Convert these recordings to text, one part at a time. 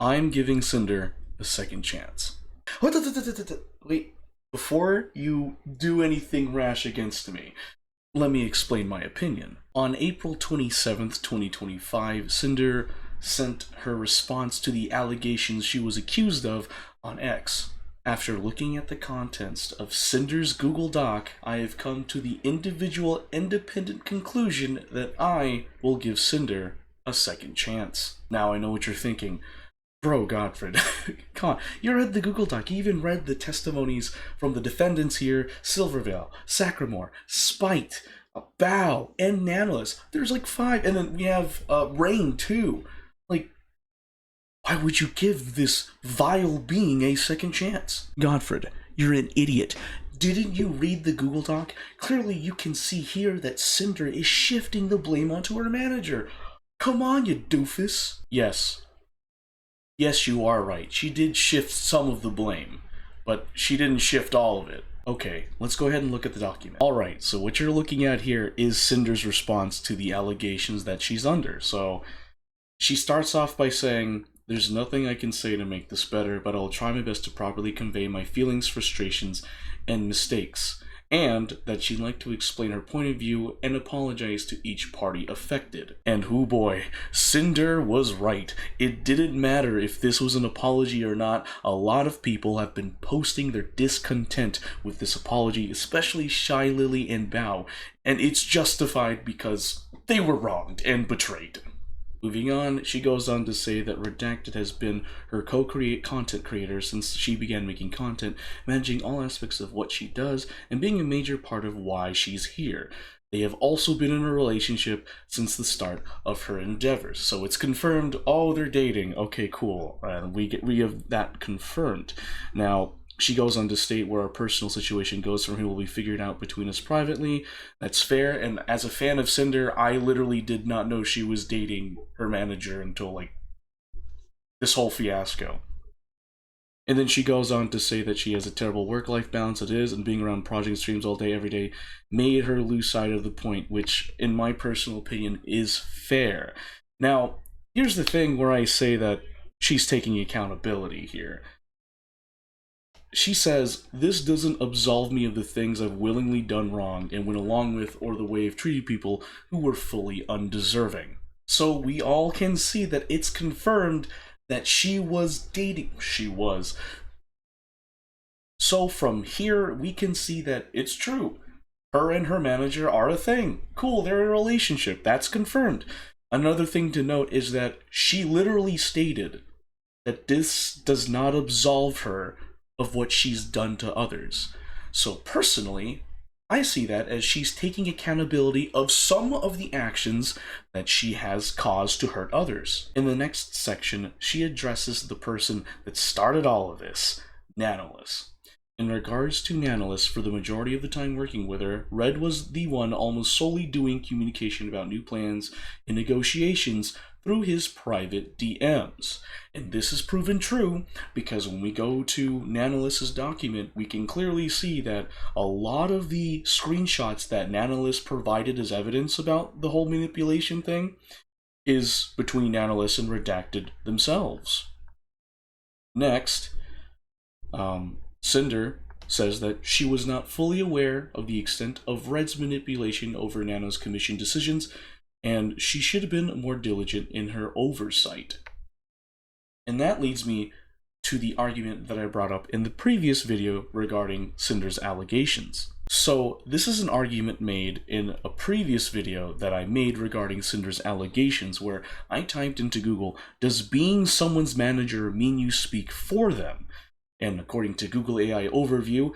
I'm giving Sinder a second chance. Wait, before you do anything rash against me, let me explain my opinion. On April 27th, 2025, Sinder sent her response to the allegations she was accused of on X. After looking at the contents of Sinder's Google Doc, I have come to the individual independent conclusion that I will give Sinder a second chance. Now I know what you're thinking. Bro, Godfrey, come on. You read the Google Doc. You even read the testimonies from the defendants here, Silvervale, Sacramore, Spite, Bow, and Nanoless. There's like 5, and then we have Rayne too. Like, why would you give this vile being a second chance? Godfred, you're an idiot. Didn't you read the Google Doc? Clearly you can see here that Sinder is shifting the blame onto her manager. Come on, you doofus. Yes. Yes, you are right. She did shift some of the blame, but she didn't shift all of it. Okay, let's go ahead and look at the document. Alright, so what you're looking at here is Sinder's response to the allegations that she's under. So she starts off by saying, "There's nothing I can say to make this better, but I'll try my best to properly convey my feelings, frustrations, and mistakes." And that she'd like to explain her point of view and apologize to each party affected. And oh boy, Sinder was right. It didn't matter if this was an apology or not. A lot of people have been posting their discontent with this apology, especially Shy Lily and Bao, and it's justified because they were wronged and betrayed. Moving on, she goes on to say that Redacted has been her content creator since she began making content, managing all aspects of what she does, and being a major part of why she's here. They have also been in a relationship since the start of her endeavors. So it's confirmed, oh, they're dating. Okay, cool. We have that confirmed. Now, she goes on to state where our personal situation goes from here will be figured out between us privately. That's fair, and as a fan of Sinder, I literally did not know she was dating her manager until, like, this whole fiasco. And then she goes on to say that she has a terrible work-life balance it is, and being around project streams all day, every day, made her lose sight of the point, which, in my personal opinion, is fair. Now, here's the thing where I say that she's taking accountability here. She says, "This doesn't absolve me of the things I've willingly done wrong and went along with or the way of treating people who were fully undeserving." So we all can see that it's confirmed that she was dating. She was. So from here, we can see that it's true. Her and her manager are a thing. Cool, they're in a relationship. That's confirmed. Another thing to note is that she literally stated that this does not absolve her of what she's done to others. So personally, I see that as she's taking accountability of some of the actions that she has caused to hurt others. In the next section, she addresses the person that started all of this, Nanoless. In regards to Nanoless, for the majority of the time working with her, Red was the one almost solely doing communication about new plans and negotiations through his private DMs. And this is proven true because when we go to Nanoless's document, we can clearly see that a lot of the screenshots that Nanoless provided as evidence about the whole manipulation thing is between Nanoless and Redacted themselves. Next, Sinder says that she was not fully aware of the extent of Red's manipulation over Nano's commission decisions, and she should have been more diligent in her oversight. And that leads me to the argument that I brought up in the previous video regarding Sinder's allegations. So this is an argument made in a previous video that I made regarding Sinder's allegations, where I typed into Google, "Does being someone's manager mean you speak for them?" And according to Google AI Overview,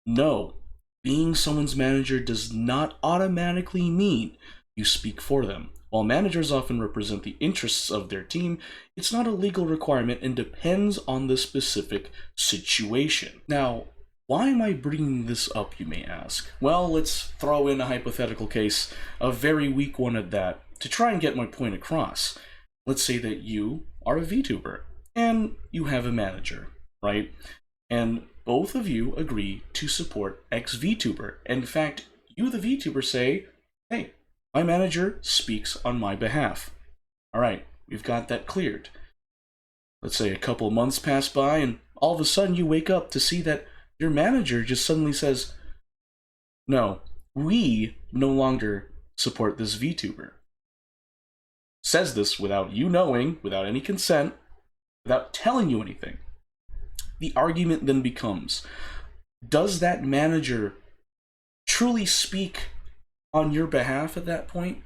no. Being someone's manager does not automatically mean you speak for them. While managers often represent the interests of their team, it's not a legal requirement and depends on the specific situation. Now, why am I bringing this up, you may ask? Well, let's throw in a hypothetical case, a very weak one at that, to try and get my point across. Let's say that you are a VTuber, and you have a manager, right? And both of you agree to support X VTuber. In fact, you, the VTuber, say, "Hey, my manager speaks on my behalf." All right, we've got that cleared. let's say a couple months pass by, and all of a sudden you wake up to see that your manager just suddenly says, no, we no longer support this VTuber. Says this without you knowing, without any consent, without telling you anything. The argument then becomes, does that manager truly speak on your behalf at that point?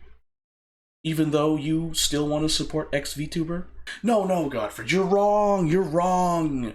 Even though you still want to support X VTuber? No, Godfrey, you're wrong.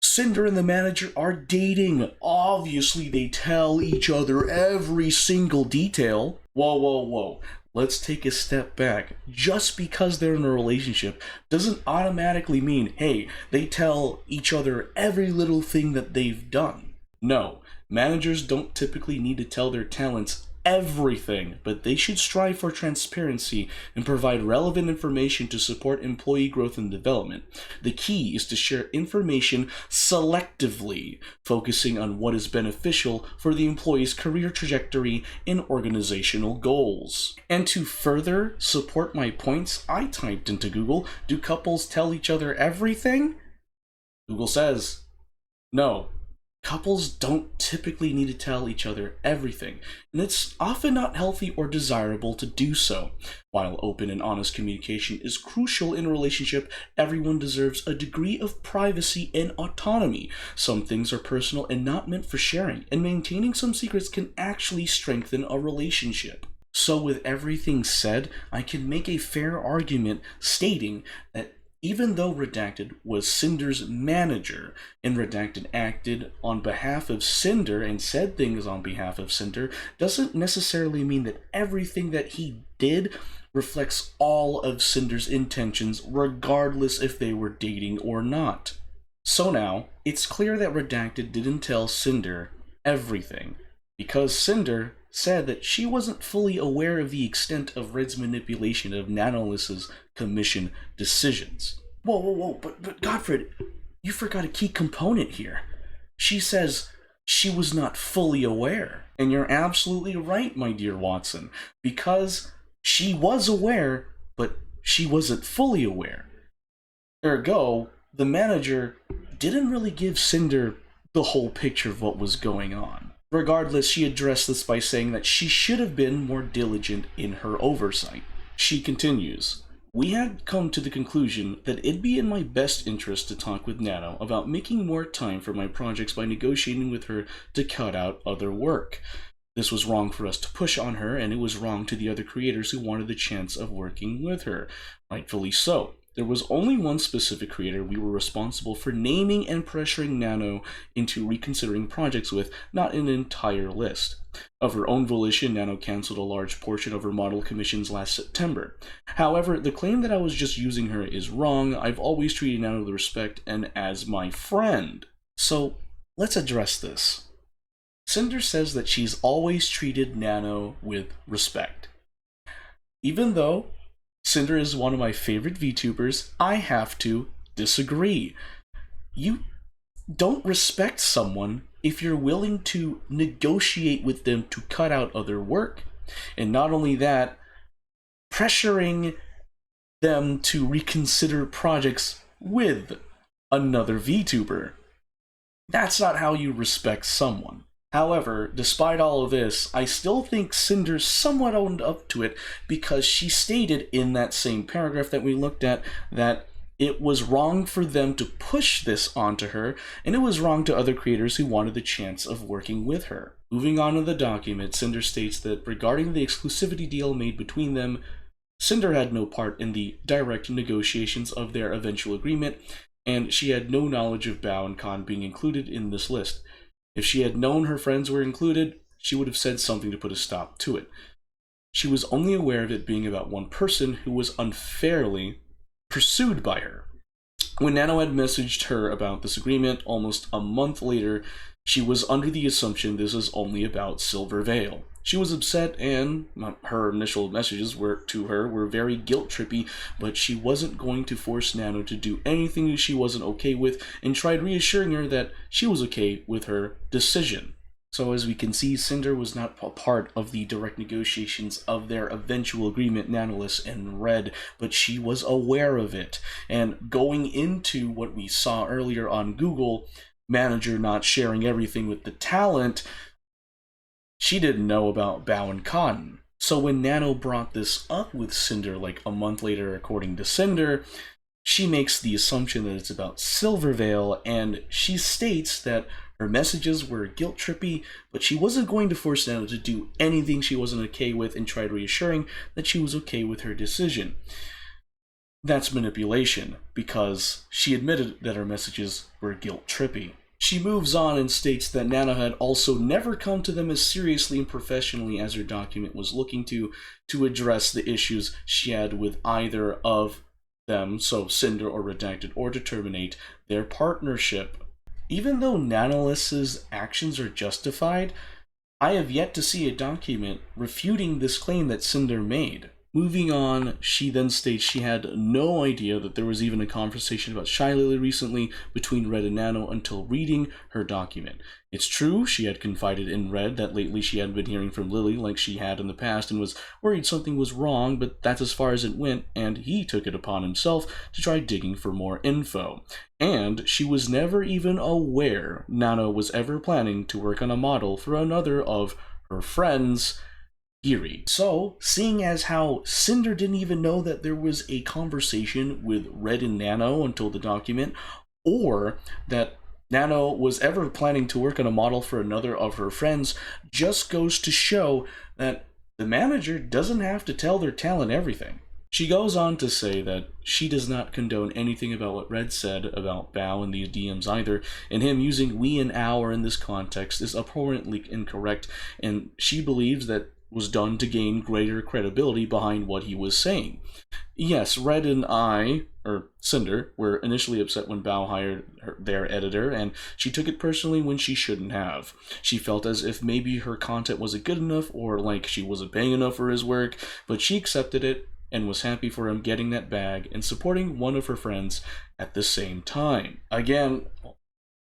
Sinder and the manager are dating. Obviously, they tell each other every single detail. Whoa. Let's take a step back. Just because they're in a relationship doesn't automatically mean, hey, they tell each other every little thing that they've done. No, managers don't typically need to tell their talents everything, but they should strive for transparency and provide relevant information to support employee growth and development. The key is to share information selectively, focusing on what is beneficial for the employee's career trajectory and organizational goals. And to further support my points, I typed into Google, do couples tell each other everything? Google says, no. Couples don't typically need to tell each other everything, and it's often not healthy or desirable to do so. While open and honest communication is crucial in a relationship, everyone deserves a degree of privacy and autonomy. Some things are personal and not meant for sharing, and maintaining some secrets can actually strengthen a relationship. So with everything said, I can make a fair argument stating that even though Redacted was Sinder's manager, and Redacted acted on behalf of Sinder and said things on behalf of Sinder, doesn't necessarily mean that everything that he did reflects all of Sinder's intentions, regardless if they were dating or not. So now, it's clear that Redacted didn't tell Sinder everything, because Sinder said that she wasn't fully aware of the extent of Red's manipulation of Nanoless's commission decisions. Whoa, but Godfrey, you forgot a key component here. She says she was not fully aware. And you're absolutely right, my dear Watson, because she was aware, but she wasn't fully aware. Ergo, the manager didn't really give Sinder the whole picture of what was going on. Regardless, she addressed this by saying that she should have been more diligent in her oversight. She continues, we had come to the conclusion that it'd be in my best interest to talk with Nano about making more time for my projects by negotiating with her to cut out other work. This was wrong for us to push on her, and it was wrong to the other creators who wanted the chance of working with her. Rightfully so. There was only one specific creator we were responsible for naming and pressuring Nano into reconsidering projects with, not an entire list. Of her own volition, Nano cancelled a large portion of her model commissions last September. However, the claim that I was just using her is wrong. I've always treated Nano with respect and as my friend. So, let's address this. Sinder says that she's always treated Nano with respect. Even though Sinder is one of my favorite VTubers, I have to disagree. You don't respect someone if you're willing to negotiate with them to cut out other work. And not only that, pressuring them to reconsider projects with another VTuber. That's not how you respect someone. However, despite all of this, I still think Sinder somewhat owned up to it, because she stated in that same paragraph that we looked at that it was wrong for them to push this onto her, and it was wrong to other creators who wanted the chance of working with her. Moving on to the document, Sinder states that regarding the exclusivity deal made between them, Sinder had no part in the direct negotiations of their eventual agreement, and she had no knowledge of Bao and Khan being included in this list. If she had known her friends were included, she would have said something to put a stop to it. She was only aware of it being about one person who was unfairly pursued by her. When Nano had messaged her about this agreement almost a month later, she was under the assumption this was only about Silvervale. She was upset, and her initial messages to her were very guilt-trippy, but she wasn't going to force Nano to do anything that she wasn't okay with, and tried reassuring her that she was okay with her decision. So as we can see, Sinder was not a part of the direct negotiations of their eventual agreement, Nanoless and Red, but she was aware of it. And going into what we saw earlier on Google, manager not sharing everything with the talent, she didn't know about Bao and Cotton. So when Nano brought this up with Sinder like a month later, according to Sinder, she makes the assumption that it's about Silvervale, and she states that her messages were guilt-trippy, but she wasn't going to force Nano to do anything she wasn't okay with and tried reassuring that she was okay with her decision. That's manipulation, because she admitted that her messages were guilt-trippy. She moves on and states that Nano had also never come to them as seriously and professionally as her document was looking to address the issues she had with either of them, so Sinder or Redacted, or to terminate their partnership. Even though Nanoless's actions are justified, I have yet to see a document refuting this claim that Sinder made. Moving on, she then states she had no idea that there was even a conversation about Shy Lily recently between Red and Nano until reading her document. It's true, she had confided in Red that lately she hadn't been hearing from Lily like she had in the past and was worried something was wrong, but that's as far as it went, and he took it upon himself to try digging for more info. And she was never even aware Nano was ever planning to work on a model for another of her friends, Geary. So, seeing as how Sinder didn't even know that there was a conversation with Red and Nano until the document, or that Nano was ever planning to work on a model for another of her friends, just goes to show that the manager doesn't have to tell their talent everything. She goes on to say that she does not condone anything about what Red said about Bao in these DMs either, and him using we and our in this context is abhorrently incorrect, and she believes that was done to gain greater credibility behind what he was saying. Yes, Red and Sinder, were initially upset when Bao hired their editor, and she took it personally when she shouldn't have. She felt as if maybe her content wasn't good enough, or like she wasn't paying enough for his work, but she accepted it and was happy for him getting that bag and supporting one of her friends at the same time. Again,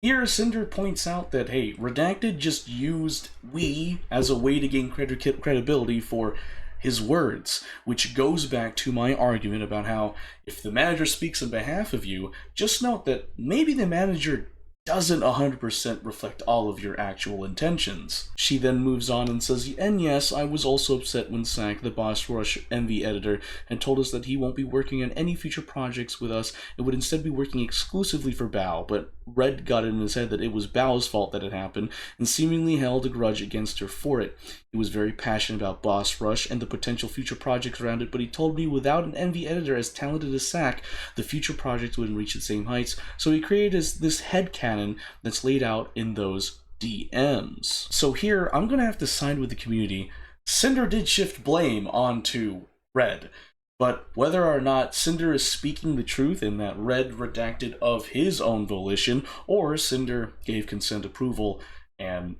here, Sinder points out that, hey, Redacted just used we as a way to gain credibility for his words, which goes back to my argument about how if the manager speaks on behalf of you, just note that maybe the manager doesn't 100% reflect all of your actual intentions. She then moves on and says, and yes, I was also upset when Sack, the Boss Rush MV editor, had told us that he won't be working on any future projects with us and would instead be working exclusively for Bao, but Red got it in his head that it was Bao's fault that it happened and seemingly held a grudge against her for it. He was very passionate about Boss Rush and the potential future projects around it, but he told me without an MV editor as talented as Sack, the future projects wouldn't reach the same heights, so he created this headcanon that's laid out in those DMs. So here, I'm gonna have to side with the community. Sinder did shift blame onto Red, but whether or not Sinder is speaking the truth in that Red redacted of his own volition, or Sinder gave consent approval and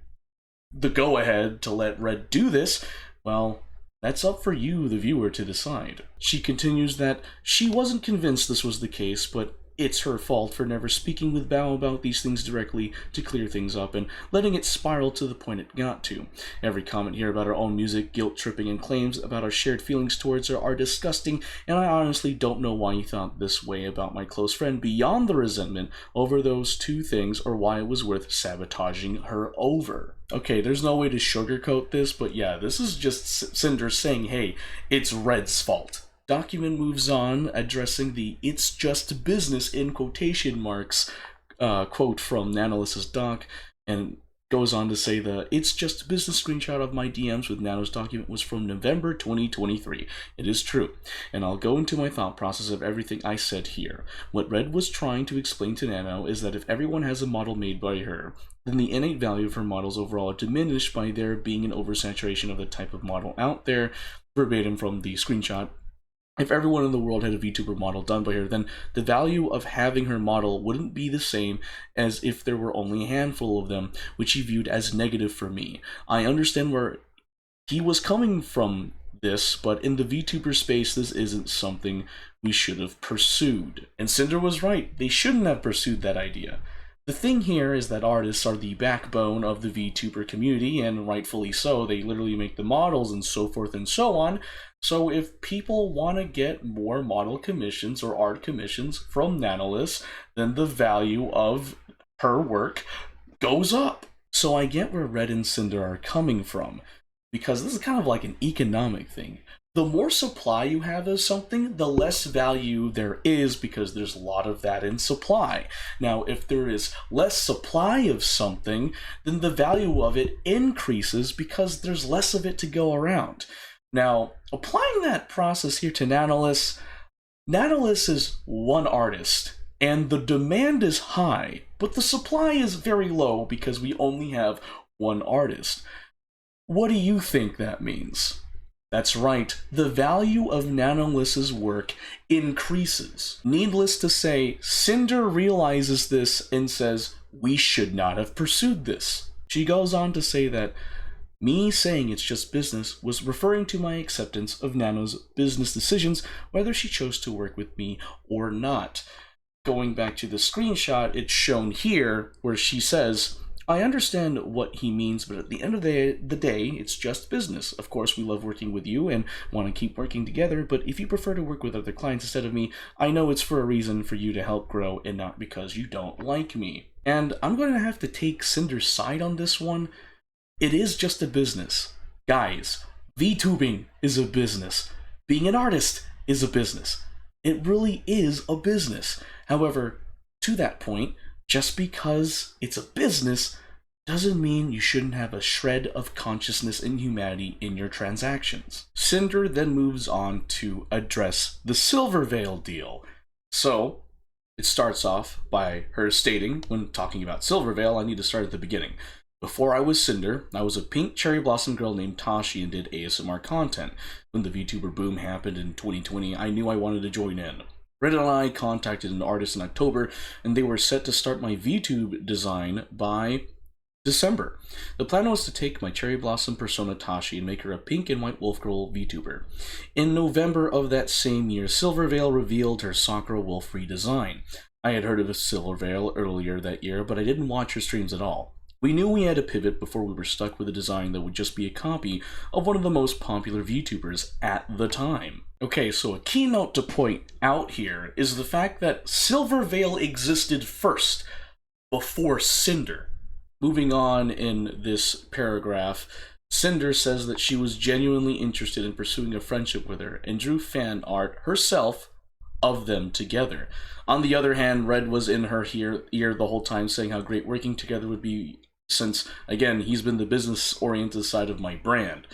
the go-ahead to let Red do this, well, that's up for you, the viewer, to decide. She continues that she wasn't convinced this was the case, but it's her fault for never speaking with Bao about these things directly to clear things up and letting it spiral to the point it got to. Every comment here about our own music, guilt-tripping, and claims about our shared feelings towards her are disgusting, and I honestly don't know why you thought this way about my close friend beyond the resentment over those two things, or why it was worth sabotaging her over. Okay, there's no way to sugarcoat this, but yeah, this is just Sinder saying, hey, it's Red's fault. Document moves on, addressing the "it's just business" in quotation marks quote from Nanoless's doc, and goes on to say the "it's just business" screenshot of my DMs with Nano's document was from November 2023. It is true, and I'll go into my thought process of everything I said here. What Red was trying to explain to Nano is that if everyone has a model made by her, then the innate value of her models overall are diminished by there being an oversaturation of the type of model out there, verbatim from the screenshot. If everyone in the world had a VTuber model done by her, then the value of having her model wouldn't be the same as if there were only a handful of them, which he viewed as negative for me. I understand where he was coming from this, but in the VTuber space, this isn't something we should have pursued. And Sinder was right. They shouldn't have pursued that idea. The thing here is that artists are the backbone of the VTuber community, and rightfully so. They literally make the models and so forth and so on. So if people want to get more model commissions or art commissions from Nanoless, then the value of her work goes up. So I get where Red and Sinder are coming from, because this is kind of like an economic thing. The more supply you have of something, the less value there is, because there's a lot of that in supply. Now, if there is less supply of something, then the value of it increases because there's less of it to go around. Now, applying that process here to Nanoless, Nanoless is one artist, and the demand is high, but the supply is very low because we only have one artist. What do you think that means? That's right, the value of Nanoless's work increases. Needless to say, Sinder realizes this and says, we should not have pursued this. She goes on to say that me saying it's just business was referring to my acceptance of Nano's business decisions, whether she chose to work with me or not. Going back to the screenshot, it's shown here where she says, I understand what he means, but at the end of the day, it's just business. Of course, we love working with you and want to keep working together, but if you prefer to work with other clients instead of me, I know it's for a reason, for you to help grow and not because you don't like me. And I'm going to have to take Sinder's side on this one. It is just a business. Guys, VTubing is a business. Being an artist is a business. It really is a business. However, to that point, just because it's a business doesn't mean you shouldn't have a shred of consciousness and humanity in your transactions. Sinder then moves on to address the Silvervale deal. So, it starts off by her stating, when talking about Silvervale, I need to start at the beginning. Before I was Sinder, I was a pink cherry blossom girl named Tashi and did ASMR content. When the VTuber boom happened in 2020, I knew I wanted to join in. Red and I contacted an artist in October, and they were set to start my VTube design by December. The plan was to take my cherry blossom persona Tashi and make her a pink and white wolf girl VTuber. In November of that same year, Silvervale revealed her Sacramore wolf redesign. I had heard of Silvervale earlier that year, but I didn't watch her streams at all. We knew we had to pivot before we were stuck with a design that would just be a copy of one of the most popular VTubers at the time. Okay, so a keynote to point out here is the fact that Silvervale existed first, before Sinder. Moving on in this paragraph, Sinder says that she was genuinely interested in pursuing a friendship with her and drew fan art herself of them together. On the other hand, Red was in her ear the whole time saying how great working together would be, since, again, he's been the business-oriented side of my brand.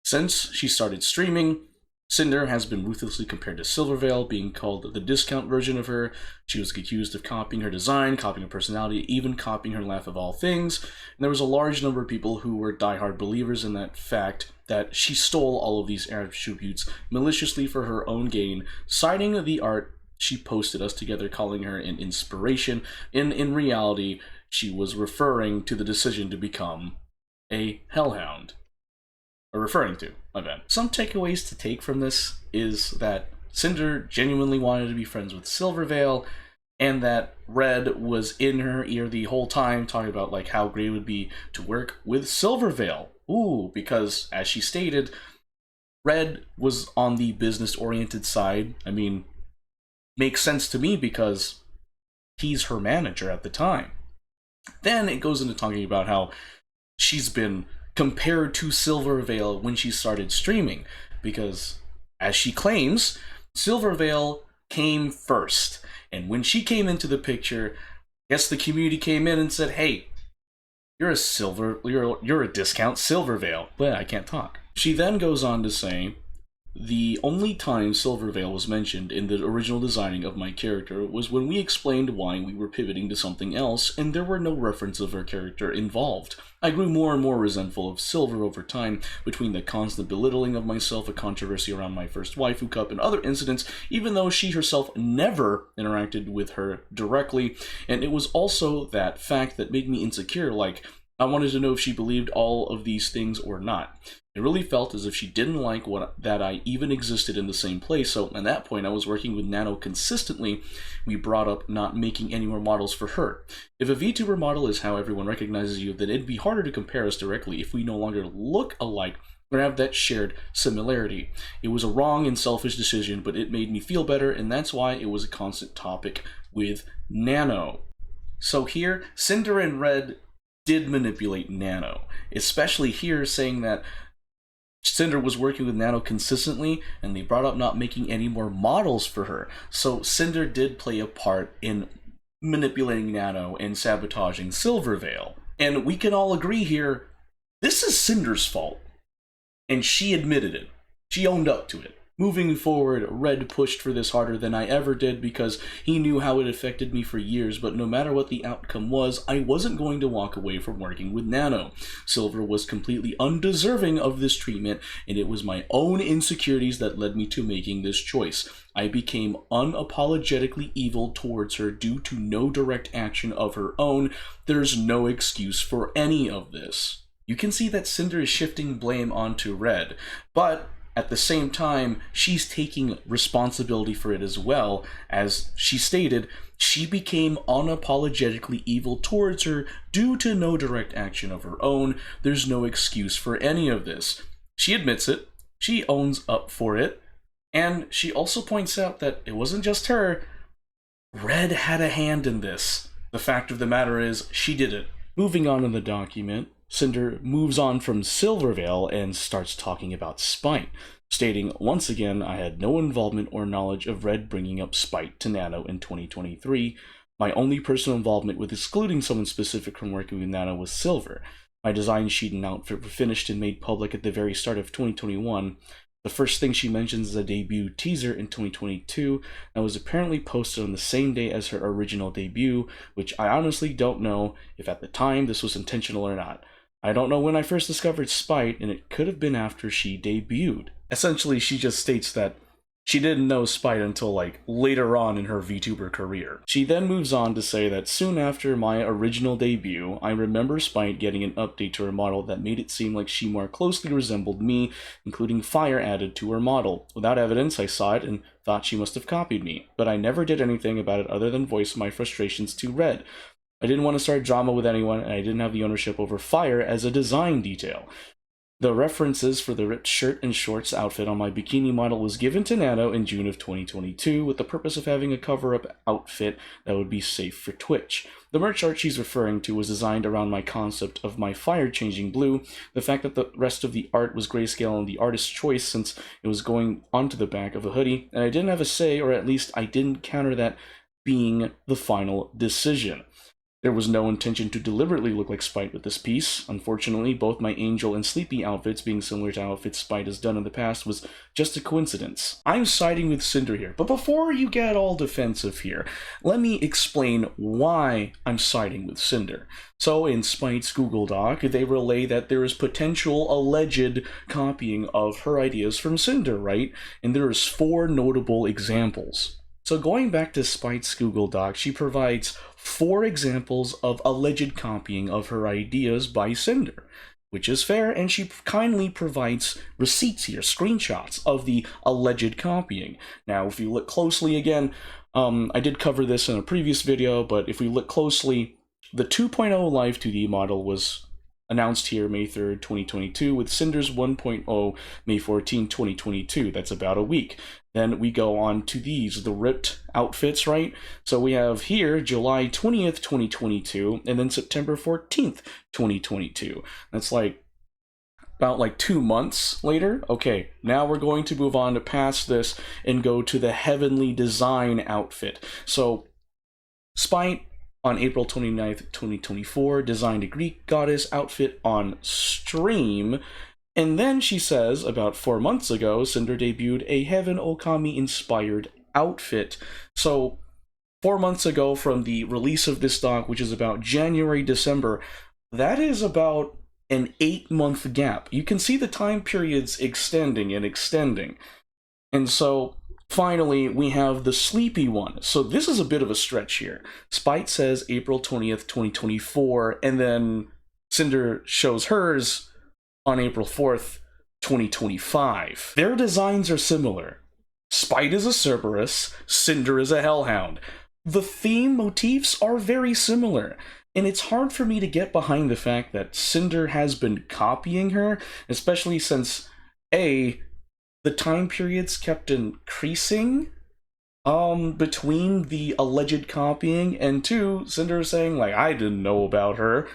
Since she started streaming, Sinder has been ruthlessly compared to Silvervale, being called the discount version of her. She was accused of copying her design, copying her personality, even copying her laugh of all things. And there was a large number of people who were diehard believers in that fact that she stole all of these attributes maliciously for her own gain, citing the art she posted us together, calling her an inspiration. In reality, she was referring to the decision to become a hellhound. Or referring to, my bad. Some takeaways to take from this is that Sinder genuinely wanted to be friends with Silvervale, and that Red was in her ear the whole time talking about like how great it would be to work with Silvervale. Ooh, because as she stated, Red was on the business-oriented side. I mean, makes sense to me because he's her manager at the time. Then it goes into talking about how she's been compared to Silvervale when she started streaming, because, as she claims, Silvervale came first. And when she came into the picture, I guess the community came in and said, hey, you're a discount Silvervale. But I can't talk. She then goes on to say, the only time Silvervale was mentioned in the original designing of my character was when we explained why we were pivoting to something else, and there were no reference of her character involved. I grew more and more resentful of Silver over time, between the constant belittling of myself, a controversy around my first waifu cup, and other incidents, even though she herself never interacted with her directly. And it was also that fact that made me insecure, like, I wanted to know if she believed all of these things or not. It really felt as if she didn't like that I even existed in the same place, so at that point I was working with Nano consistently. We brought up not making any more models for her. If a VTuber model is how everyone recognizes you, then it'd be harder to compare us directly if we no longer look alike or have that shared similarity. It was a wrong and selfish decision, but it made me feel better, and that's why it was a constant topic with Nano. So here, Sinder and Red did manipulate Nano, especially here saying that Sinder was working with Nano consistently, and they brought up not making any more models for her. So Sinder did play a part in manipulating Nano and sabotaging Silvervale. And we can all agree here, this is Cinder's fault. And she admitted it. She owned up to it. Moving forward, Red pushed for this harder than I ever did because he knew how it affected me for years, but no matter what the outcome was, I wasn't going to walk away from working with Nano. Silver was completely undeserving of this treatment, and it was my own insecurities that led me to making this choice. I became unapologetically evil towards her due to no direct action of her own. There's no excuse for any of this. You can see that Sinder is shifting blame onto Red, but at the same time, she's taking responsibility for it as well. As she stated, she became unapologetically evil towards her due to no direct action of her own. There's no excuse for any of this. She admits it, she owns up for it, and she also points out that it wasn't just her. Red had a hand in this. The fact of the matter is, she did it. Moving on in the document, Sinder moves on from Silvervale and starts talking about Spite, stating, once again, I had no involvement or knowledge of Red bringing up Spite to Nano in 2023. My only personal involvement with excluding someone specific from working with Nano was Silver. My design sheet and outfit were finished and made public at the very start of 2021. The first thing she mentions is a debut teaser in 2022 that was apparently posted on the same day as her original debut, which I honestly don't know if at the time this was intentional or not. I don't know when I first discovered Spite, and it could have been after she debuted. Essentially, she just states that she didn't know Spite until later on in her VTuber career. She then moves on to say that soon after my original debut, I remember Spite getting an update to her model that made it seem like she more closely resembled me, including fire added to her model. Without evidence, I saw it and thought she must have copied me, but I never did anything about it other than voice my frustrations to Red. I didn't want to start drama with anyone, and I didn't have the ownership over fire as a design detail. The references for the ripped shirt and shorts outfit on my bikini model was given to Nano in June of 2022 with the purpose of having a cover-up outfit that would be safe for Twitch. The merch art she's referring to was designed around my concept of my fire changing blue, the fact that the rest of the art was grayscale and the artist's choice since it was going onto the back of a hoodie, and I didn't have a say, or at least I didn't counter that being the final decision. There was no intention to deliberately look like Spite with this piece. Unfortunately, both my Angel and Sleepy outfits being similar to outfits Spite has done in the past was just a coincidence. I'm siding with Sinder here, but before you get all defensive here, let me explain why I'm siding with Sinder. So in Spite's Google Doc, they relay that there is potential alleged copying of her ideas from Sinder, right? And there is 4 notable examples. So going back to Spite's Google Doc, she provides 4 examples of alleged copying of her ideas by Sinder, which is fair, and she kindly provides receipts here, screenshots of the alleged copying. Now, if you look closely again, I did cover this in a previous video, but if we look closely, the 2.0 Live 2D model was announced here May 3rd, 2022, with Cinder's 1.0 May 14, 2022. That's about a week. Then we go on to these, the ripped outfits, right? So we have here July 20th, 2022, and then September 14th, 2022. That's about 2 months later. Okay, now we're going to move on to past this and go to the Heavenly Design outfit. So Spite on April 29th, 2024, designed a Greek goddess outfit on stream. And then she says, about 4 months ago, Sinder debuted a Heaven Okami-inspired outfit. So, 4 months ago from the release of this doc, which is about January, December, that is about an 8-month gap. You can see the time periods extending and extending. And so, finally, we have the Sleepy one. So this is a bit of a stretch here. Spite says April 20th, 2024, and then Sinder shows hers on April 4th, 2025. Their designs are similar. Spite is a Cerberus, Sinder is a Hellhound. The theme motifs are very similar, and it's hard for me to get behind the fact that Sinder has been copying her, especially since A, the time periods kept increasing between the alleged copying, and two, Sinder saying, like, I didn't know about her.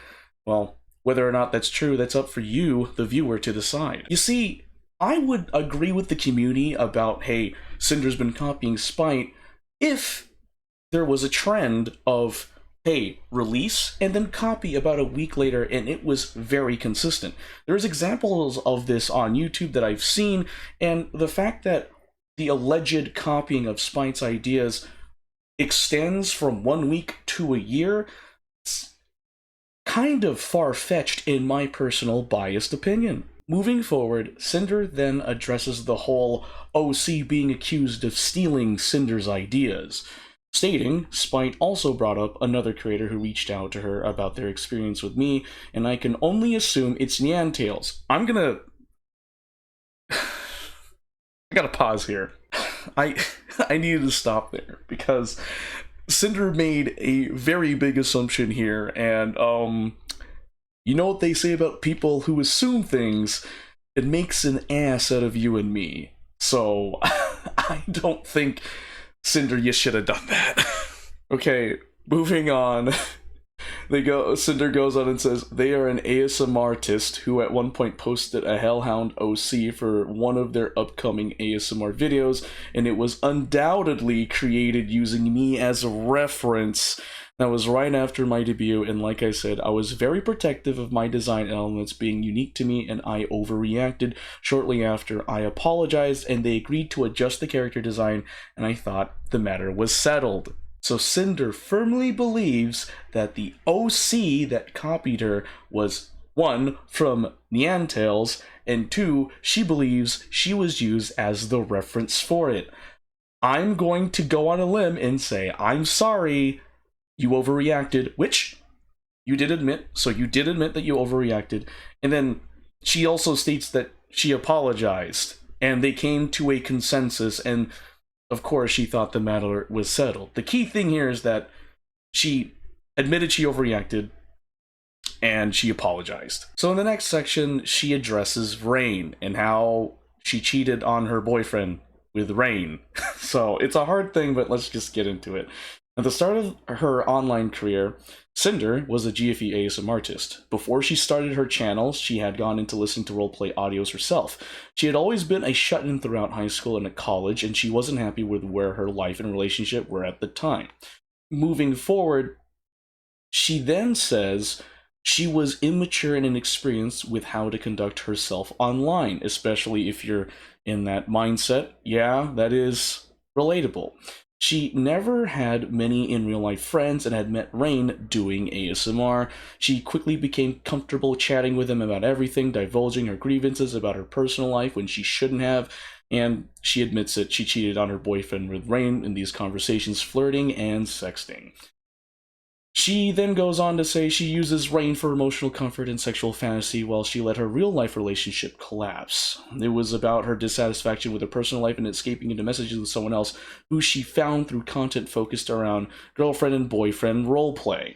Well, whether or not that's true, that's up for you, the viewer, to decide. You see, I would agree with the community about, hey, Sinder's been copying Spite if there was a trend of, hey, release and then copy about a week later, and it was very consistent. There's examples of this on YouTube that I've seen, and the fact that the alleged copying of Spite's ideas extends from 1 week to a year, it's kind of far-fetched in my personal biased opinion. Moving forward, Sinder then addresses the whole OC being accused of stealing Sinder's ideas, stating Spite also brought up another creator who reached out to her about their experience with me, and I can only assume it's NyanTales. I gotta pause here. I needed to stop there because Sinder made a very big assumption here, and you know what they say about people who assume things? It makes an ass out of you and me. So I don't think, Sinder, you should have done that. Okay, moving on. Sinder goes on and says they are an ASMR artist who at one point posted a Hellhound OC for one of their upcoming ASMR videos, and it was undoubtedly created using me as a reference. That was right after my debut, and like I said, I was very protective of my design elements being unique to me, and I overreacted. Shortly after, I apologized, and they agreed to adjust the character design, and I thought the matter was settled. So Sinder firmly believes that the OC that copied her was, 1, from NyanTales, and 2, she believes she was used as the reference for it. I'm going to go on a limb and say, I'm sorry, you overreacted, which you did admit, so you did admit that you overreacted, and then she also states that she apologized, and they came to a consensus, and of course, she thought the matter was settled. The key thing here is that she admitted she overreacted, and she apologized. So in the next section, she addresses Rayne and how she cheated on her boyfriend with Rayne. So it's a hard thing, but let's just get into it. At the start of her online career, Sinder was a GFE ASMR artist. Before she started her channel, she had gone into listening to roleplay audios herself. She had always been a shut-in throughout high school and at college, and she wasn't happy with where her life and relationship were at the time. Moving forward, she then says she was immature and inexperienced with how to conduct herself online, especially if you're in that mindset. Yeah, that is relatable. She never had many in real life friends and had met Rayne doing ASMR. She quickly became comfortable chatting with him about everything, divulging her grievances about her personal life when she shouldn't have, and she admits it, she cheated on her boyfriend with Rayne in these conversations, flirting and sexting. She then goes on to say she uses Rayne for emotional comfort and sexual fantasy while she let her real-life relationship collapse. It was about her dissatisfaction with her personal life and escaping into messages with someone else who she found through content focused around girlfriend and boyfriend roleplay.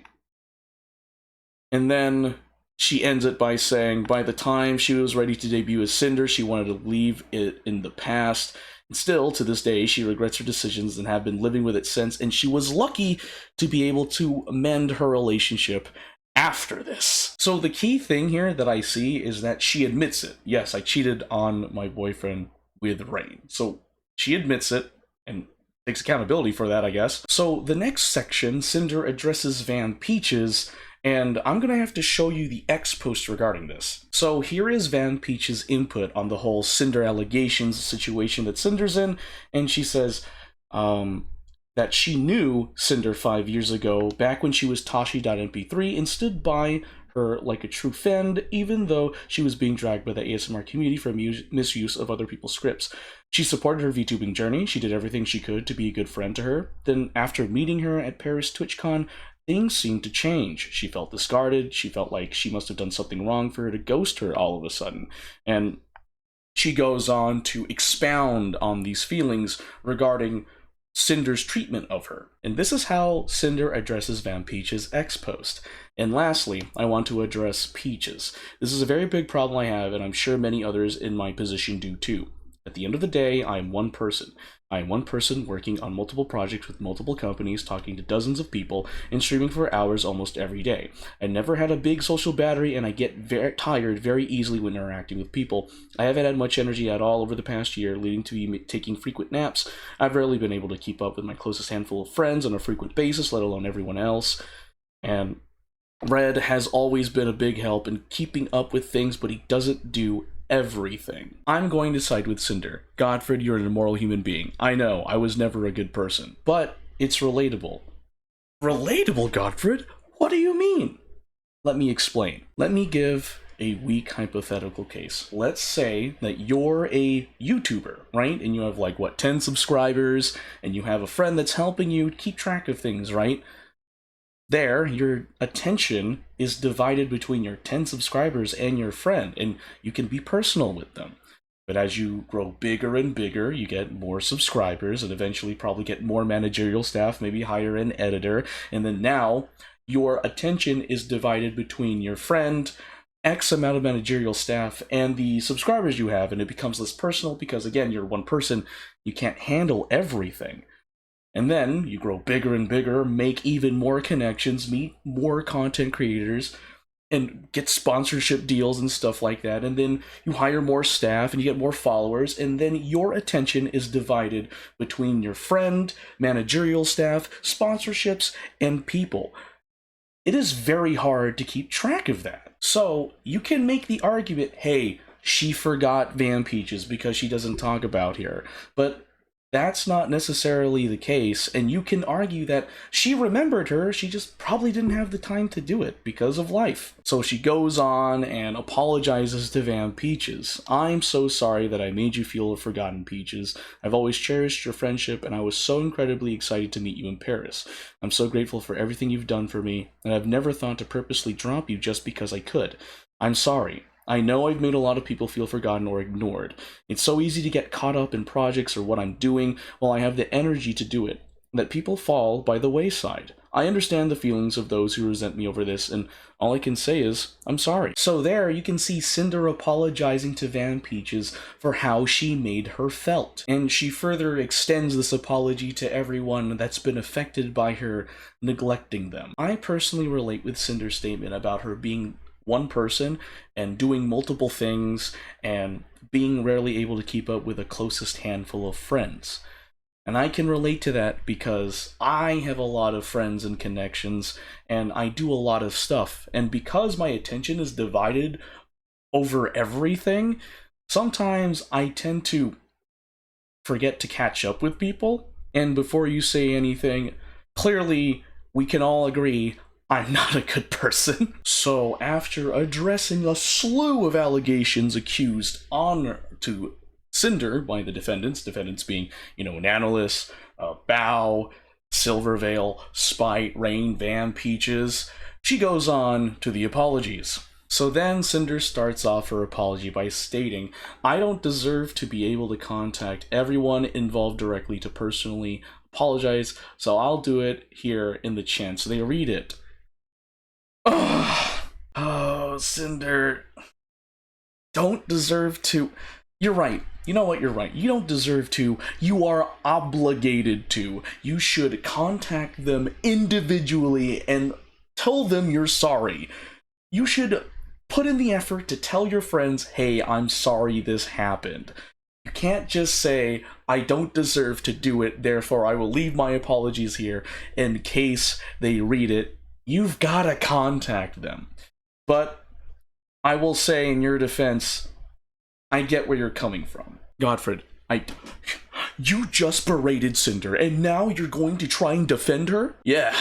And then she ends it by saying by the time she was ready to debut as Sinder, she wanted to leave it in the past. And still, to this day, she regrets her decisions and have been living with it since, and she was lucky to be able to mend her relationship after this. So the key thing here that I see is that she admits it. Yes, I cheated on my boyfriend with Rayne. So she admits it and takes accountability for that, I guess. So the next section, Sinder addresses Vampeaches, and I'm going to have to show you the X post regarding this. So here is Vampeaches' input on the whole Sinder allegations situation that Sinder's in, and she says that she knew Sinder 5 years ago, back when she was Tashi.mp3, and stood by her like a true friend, even though she was being dragged by the ASMR community for misuse of other people's scripts. She supported her VTubing journey, she did everything she could to be a good friend to her. Then after meeting her at Paris TwitchCon, things seemed to change. She felt discarded. She felt like she must have done something wrong for her to ghost her all of a sudden. And she goes on to expound on these feelings regarding Cinder's treatment of her. And this is how Sinder addresses Vampeaches' ex-post. And lastly, I want to address Peaches. This is a very big problem I have, and I'm sure many others in my position do too. At the end of the day, I am one person. I am one person working on multiple projects with multiple companies, talking to dozens of people, and streaming for hours almost every day. I never had a big social battery, and I get very tired very easily when interacting with people. I haven't had much energy at all over the past year, leading to me taking frequent naps. I've rarely been able to keep up with my closest handful of friends on a frequent basis, let alone everyone else. And Red has always been a big help in keeping up with things, but he doesn't do everything. I'm going to side with Sinder. Godfred, you're an immoral human being. I know, I was never a good person. But it's relatable. Relatable, Godfred? What do you mean? Let me explain. Let me give a weak hypothetical case. Let's say that you're a YouTuber, right? And you have like, what, 10 subscribers, and you have a friend that's helping you keep track of things, right? There, your attention is divided between your 10 subscribers and your friend, and you can be personal with them. But as you grow bigger and bigger, you get more subscribers, and eventually probably get more managerial staff, maybe hire an editor, and then now your attention is divided between your friend, X amount of managerial staff, and the subscribers you have, and it becomes less personal because, again, you're one person, you can't handle everything. And then you grow bigger and bigger, make even more connections, meet more content creators, and get sponsorship deals and stuff like that. And then you hire more staff and you get more followers. And then your attention is divided between your friend, managerial staff, sponsorships, and people. It is very hard to keep track of that. So you can make the argument, hey, she forgot Vampeaches because she doesn't talk about here. But that's not necessarily the case, and you can argue that she remembered her, she just probably didn't have the time to do it because of life. So she goes on and apologizes to Vampeaches. I'm so sorry that I made you feel forgotten, Peaches. I've always cherished your friendship, and I was so incredibly excited to meet you in Paris. I'm so grateful for everything you've done for me, and I've never thought to purposely drop you just because I could. I'm sorry. I know I've made a lot of people feel forgotten or ignored. It's so easy to get caught up in projects or what I'm doing while I have the energy to do it, that people fall by the wayside. I understand the feelings of those who resent me over this, and all I can say is, I'm sorry. So there you can see Sinder apologizing to Vampeaches for how she made her felt. And she further extends this apology to everyone that's been affected by her neglecting them. I personally relate with Cinder's statement about her being one person and doing multiple things and being rarely able to keep up with the closest handful of friends. And I can relate to that because I have a lot of friends and connections and I do a lot of stuff. And because my attention is divided over everything, sometimes I tend to forget to catch up with people. And before you say anything, clearly we can all agree I'm not a good person. So after addressing a slew of allegations accused on to Sinder by the defendants being, Nanoless, Bow, Silvervale, Spite, Rayne, Vampeaches, she goes on to the apologies. So then Sinder starts off her apology by stating, I don't deserve to be able to contact everyone involved directly to personally apologize, so I'll do it here in the chant. So they read it. Oh, Sinder, don't deserve to. You're right. You know what? You're right. You don't deserve to. You are obligated to. You should contact them individually and tell them you're sorry. You should put in the effort to tell your friends, hey, I'm sorry this happened. You can't just say, I don't deserve to do it, therefore I will leave my apologies here in case they read it. You've got to contact them. But I will say in your defense, I get where you're coming from. Godfred, you just berated Sinder, and now you're going to try and defend her? Yeah.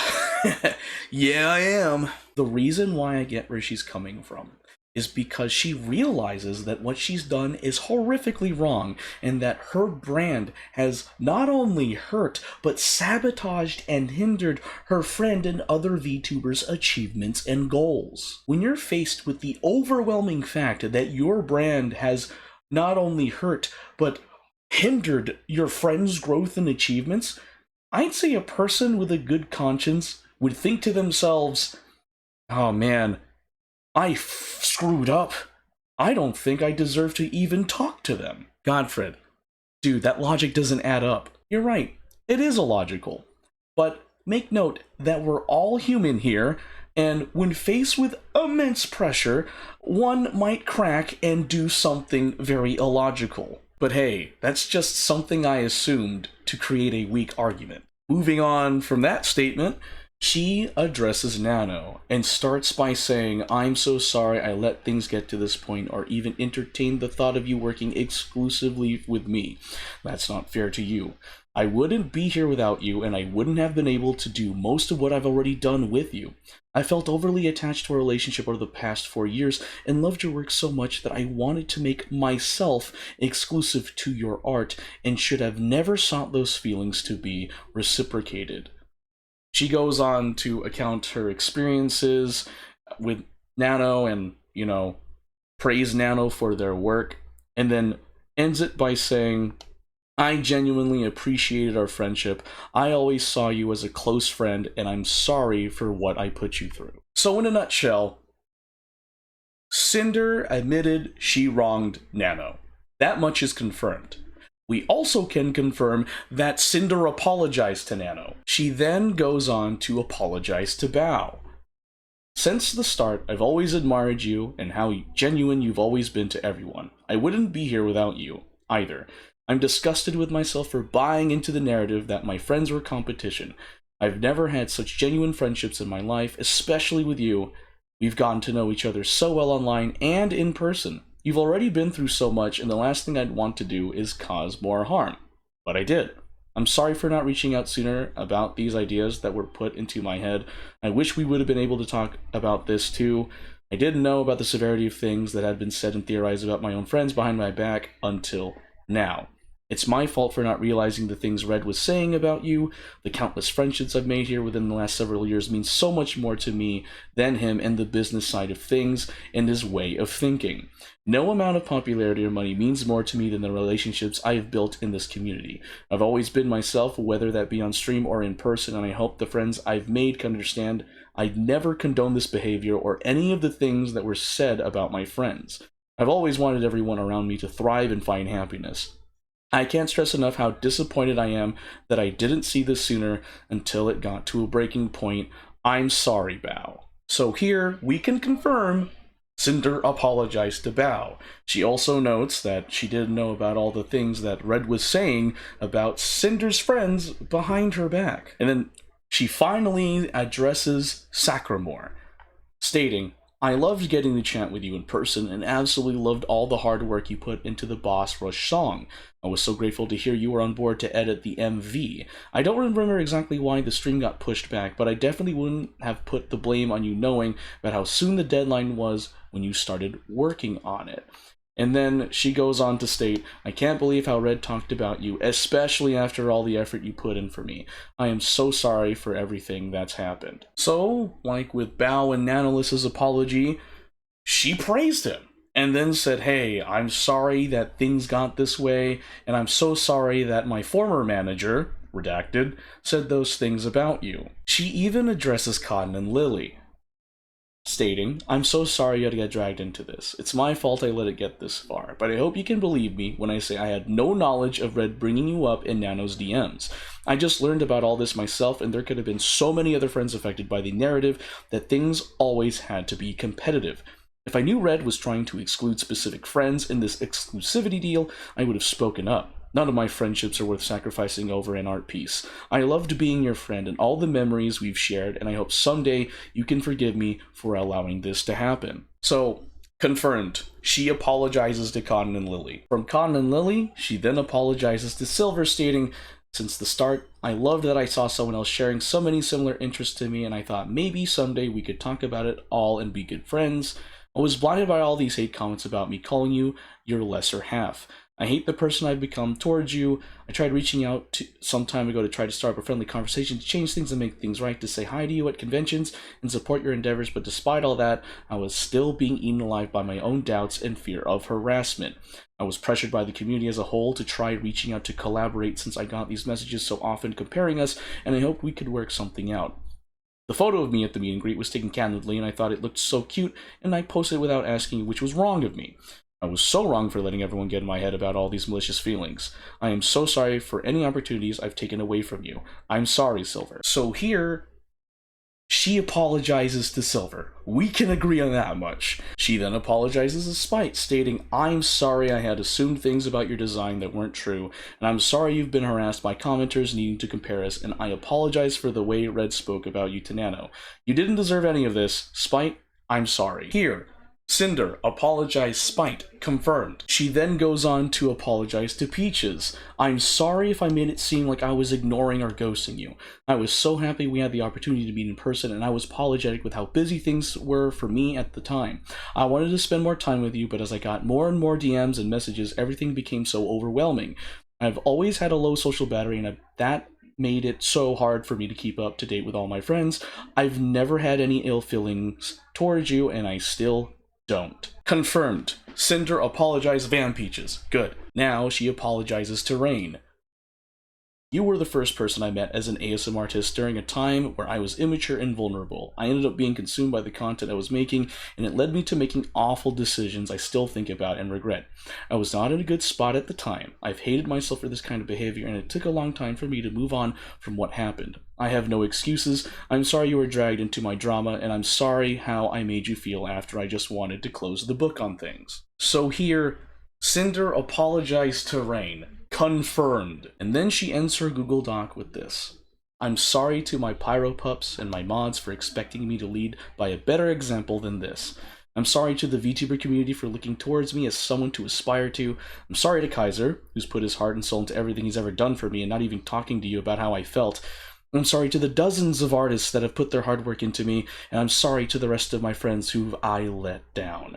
Yeah, I am. The reason why I get where she's coming from is because she realizes that what she's done is horrifically wrong, and that her brand has not only hurt, but sabotaged and hindered her friend and other VTubers' achievements and goals. When you're faced with the overwhelming fact that your brand has not only hurt, but hindered your friend's growth and achievements, I'd say a person with a good conscience would think to themselves, oh man, I screwed up. I don't think I deserve to even talk to them. Godfred, dude, that logic doesn't add up. You're right, it is illogical. But make note that we're all human here, and when faced with immense pressure, one might crack and do something very illogical. But hey, that's just something I assumed to create a weak argument. Moving on from that statement, she addresses Nano and starts by saying, I'm so sorry I let things get to this point or even entertained the thought of you working exclusively with me. That's not fair to you. I wouldn't be here without you, and I wouldn't have been able to do most of what I've already done with you. I felt overly attached to our relationship over the past 4 years and loved your work so much that I wanted to make myself exclusive to your art and should have never sought those feelings to be reciprocated. She goes on to account her experiences with Nano and, praise Nano for their work, and then ends it by saying, I genuinely appreciated our friendship. I always saw you as a close friend, and I'm sorry for what I put you through. So in a nutshell, Sinder admitted she wronged Nano. That much is confirmed. We also can confirm that Sinder apologized to Nano. She then goes on to apologize to Bao. Since the start, I've always admired you and how genuine you've always been to everyone. I wouldn't be here without you, either. I'm disgusted with myself for buying into the narrative that my friends were competition. I've never had such genuine friendships in my life, especially with you. We've gotten to know each other so well online and in person. You've already been through so much, and the last thing I'd want to do is cause more harm. But I did. I'm sorry for not reaching out sooner about these ideas that were put into my head. I wish we would have been able to talk about this too. I didn't know about the severity of things that had been said and theorized about my own friends behind my back until now. It's my fault for not realizing the things Red was saying about you. The countless friendships I've made here within the last several years mean so much more to me than him and the business side of things and his way of thinking. No amount of popularity or money means more to me than the relationships I have built in this community. I've always been myself, whether that be on stream or in person, and I hope the friends I've made can understand I'd never condone this behavior or any of the things that were said about my friends. I've always wanted everyone around me to thrive and find happiness. I can't stress enough how disappointed I am that I didn't see this sooner until it got to a breaking point. I'm sorry, Bao. So here, we can confirm Sinder apologized to Bao. She also notes that she didn't know about all the things that Red was saying about Cinder's friends behind her back. And then she finally addresses Sacramore, stating, I loved getting to chat with you in person and absolutely loved all the hard work you put into the Boss Rush song. I was so grateful to hear you were on board to edit the MV. I don't remember exactly why the stream got pushed back, but I definitely wouldn't have put the blame on you knowing about how soon the deadline was when you started working on it. And then she goes on to state, I can't believe how Red talked about you, especially after all the effort you put in for me. I am so sorry for everything that's happened. So, like with Bao and Nanoless's apology, she praised him and then said, hey, I'm sorry that things got this way, and I'm so sorry that my former manager, REDACTED, said those things about you. She even addresses Cotton and Lily, stating, I'm so sorry you had to get dragged into this. It's my fault I let it get this far, but I hope you can believe me when I say I had no knowledge of Red bringing you up in Nano's DMs. I just learned about all this myself, and there could have been so many other friends affected by the narrative that things always had to be competitive. If I knew Red was trying to exclude specific friends in this exclusivity deal, I would have spoken up. None of my friendships are worth sacrificing over an art piece. I loved being your friend and all the memories we've shared, and I hope someday you can forgive me for allowing this to happen. So, confirmed. She apologizes to Cotton and Lily. From Cotton and Lily, she then apologizes to Silver, stating, since the start, I loved that I saw someone else sharing so many similar interests to me, and I thought maybe someday we could talk about it all and be good friends. I was blinded by all these hate comments about me, calling you your lesser half. I hate the person I've become towards you. I tried reaching out some time ago to try to start a friendly conversation to change things and make things right, to say hi to you at conventions and support your endeavors, but despite all that, I was still being eaten alive by my own doubts and fear of harassment. I was pressured by the community as a whole to try reaching out to collaborate since I got these messages so often comparing us, and I hoped we could work something out. The photo of me at the meet and greet was taken candidly, and I thought it looked so cute, and I posted it without asking you which was wrong of me. I was so wrong for letting everyone get in my head about all these malicious feelings. I am so sorry for any opportunities I've taken away from you. I'm sorry, Silver. So here, she apologizes to Silver. We can agree on that much. She then apologizes to Spite, stating, I'm sorry I had assumed things about your design that weren't true, and I'm sorry you've been harassed by commenters needing to compare us, and I apologize for the way Red spoke about you to Nano. You didn't deserve any of this. Spite, I'm sorry. Here, Sinder apologized, Spite, confirmed. She then goes on to apologize to Peaches. I'm sorry if I made it seem like I was ignoring or ghosting you. I was so happy we had the opportunity to meet in person, and I was apologetic with how busy things were for me at the time. I wanted to spend more time with you, but as I got more and more DMs and messages, everything became so overwhelming. I've always had a low social battery, and that made it so hard for me to keep up to date with all my friends. I've never had any ill feelings towards you, and I still don't. Confirmed. Sinder apologized Vampeaches. Good. Now she apologizes to Rayne. You were the first person I met as an ASM artist during a time where I was immature and vulnerable. I ended up being consumed by the content I was making, and it led me to making awful decisions I still think about and regret. I was not in a good spot at the time. I've hated myself for this kind of behavior, and it took a long time for me to move on from what happened. I have no excuses. I'm sorry you were dragged into my drama, and I'm sorry how I made you feel after I just wanted to close the book on things. So here, Sinder apologized to Rayne. Confirmed. And then she ends her Google Doc with this. I'm sorry to my Pyro Pups and my mods for expecting me to lead by a better example than this. I'm sorry to the VTuber community for looking towards me as someone to aspire to. I'm sorry to Kaiser, who's put his heart and soul into everything he's ever done for me and not even talking to you about how I felt. I'm sorry to the dozens of artists that have put their hard work into me, and I'm sorry to the rest of my friends who I let down.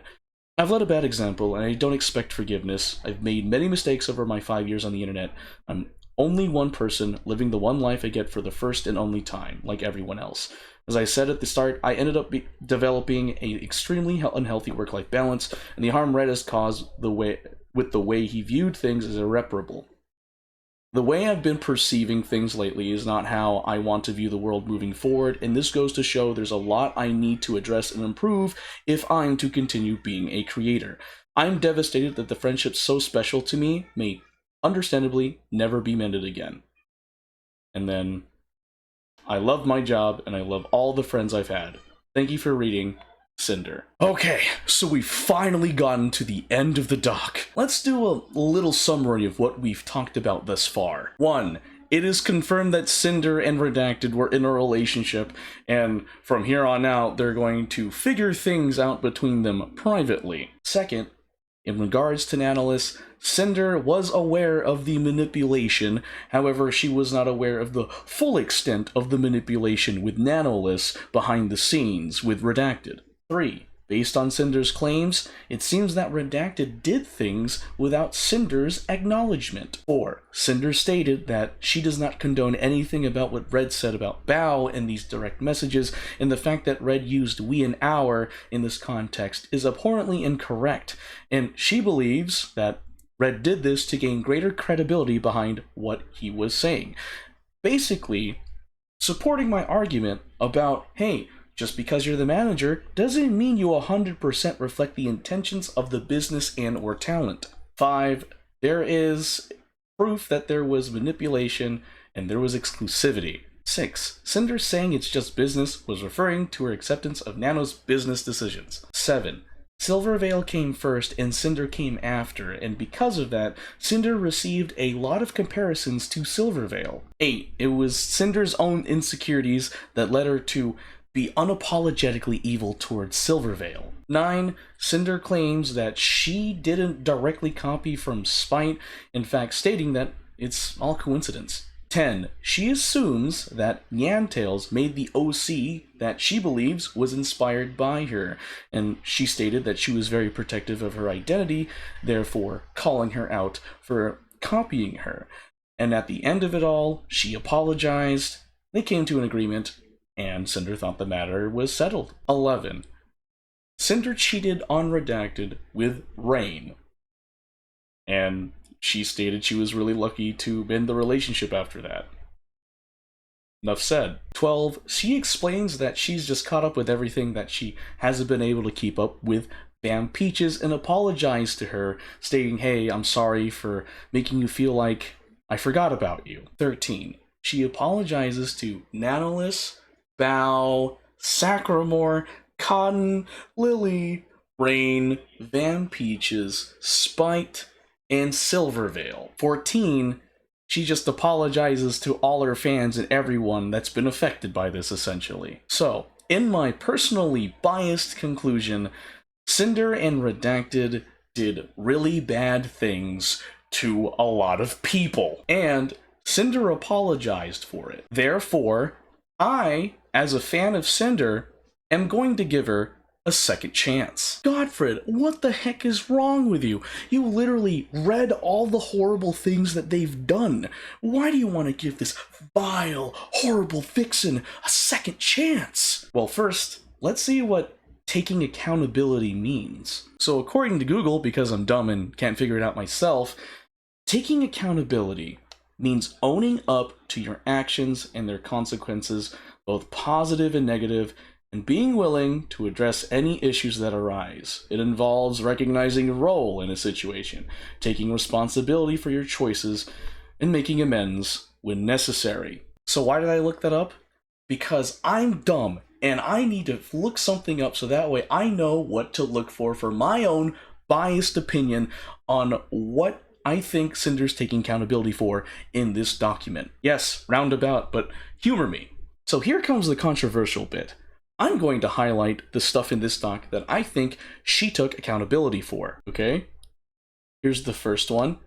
I've led a bad example, and I don't expect forgiveness. I've made many mistakes over my 5 years on the internet. I'm only one person, living the one life I get for the first and only time, like everyone else. As I said at the start, I ended up developing an extremely unhealthy work-life balance, and the harm Red has caused with the way he viewed things is irreparable. The way I've been perceiving things lately is not how I want to view the world moving forward, and this goes to show there's a lot I need to address and improve if I'm to continue being a creator. I'm devastated that the friendship so special to me may, understandably, never be mended again. And then, I love my job, and I love all the friends I've had. Thank you for reading. Sinder. Okay, so we've finally gotten to the end of the doc. Let's do a little summary of what we've talked about thus far. 1. It is confirmed that Sinder and Redacted were in a relationship, and from here on out, they're going to figure things out between them privately. 2nd, in regards to Nanoless, Sinder was aware of the manipulation, however, she was not aware of the full extent of the manipulation with Nanoless behind the scenes with Redacted. 3. Based on Sinder's claims, it seems that Redacted did things without Sinder's acknowledgement. 4. Sinder stated that she does not condone anything about what Red said about Bao in these direct messages, and the fact that Red used we and our in this context is abhorrently incorrect, and she believes that Red did this to gain greater credibility behind what he was saying. Basically, supporting my argument about, hey, just because you're the manager doesn't mean you 100% reflect the intentions of the business and or talent. 5. There is proof that there was manipulation and there was exclusivity. 6. Cinder saying it's just business was referring to her acceptance of Nano's business decisions. 7. Silvervale came first and Sinder came after, and because of that, Sinder received a lot of comparisons to Silvervale. 8. It was Cinder's own insecurities that led her to be unapologetically evil towards Silvervale. 9. Sinder claims that she didn't directly copy from Spite, in fact stating that it's all coincidence. 10. She assumes that NyanTales made the OC that she believes was inspired by her, and she stated that she was very protective of her identity, therefore calling her out for copying her. And at the end of it all, she apologized, they came to an agreement, and Sinder thought the matter was settled. 11. Sinder cheated on Redacted with Rayne, and she stated she was really lucky to end the relationship after that. Enough said. 12. She explains that she's just caught up with everything that she hasn't been able to keep up with Vampeaches and apologized to her, stating, hey, I'm sorry for making you feel like I forgot about you. 13. She apologizes to Nanoless, Bow, Sacramore, Cotton, Lily, Rayne, Vampeaches, Spite, and Silvervale. 14. She just apologizes to all her fans and everyone that's been affected by this, essentially. So, in my personally biased conclusion, Sinder and Redacted did really bad things to a lot of people, and Sinder apologized for it. Therefore, I, as a fan of Sinder, am going to give her a second chance. Godfred, what the heck is wrong with you? You literally read all the horrible things that they've done. Why do you want to give this vile, horrible vixen a second chance? Well, first, let's see what taking accountability means. So according to Google, because I'm dumb and can't figure it out myself, taking accountability means owning up to your actions and their consequences, both positive and negative, and being willing to address any issues that arise. It involves recognizing your role in a situation, taking responsibility for your choices, and making amends when necessary. So why did I look that up? Because I'm dumb, and I need to look something up so that way I know what to look for my own biased opinion on what I think Sinder's taking accountability for in this document. Yes, roundabout, but humor me. So here comes the controversial bit. I'm going to highlight the stuff in this doc that I think she took accountability for, okay? Here's the first one.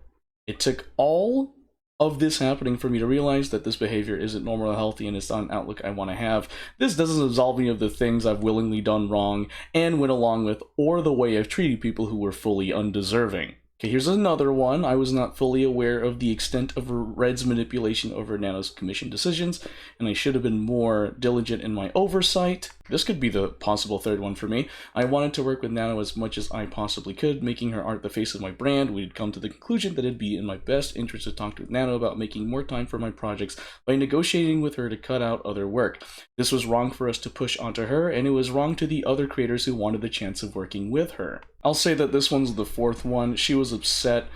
It took all of this happening for me to realize that this behavior isn't normal or healthy and it's not an outlook I want to have. This doesn't absolve me of the things I've willingly done wrong and went along with, or the way I've treated people who were fully undeserving. Okay, here's another one. I was not fully aware of the extent of Red's manipulation over Nano's commission decisions, and I should have been more diligent in my oversight. This could be the possible third one for me. I wanted to work with Nano as much as I possibly could, making her art the face of my brand. We'd come to the conclusion that it'd be in my best interest to talk to Nano about making more time for my projects by negotiating with her to cut out other work. This was wrong for us to push onto her, and it was wrong to the other creators who wanted the chance of working with her. I'll say that this one's the fourth one. She was upset,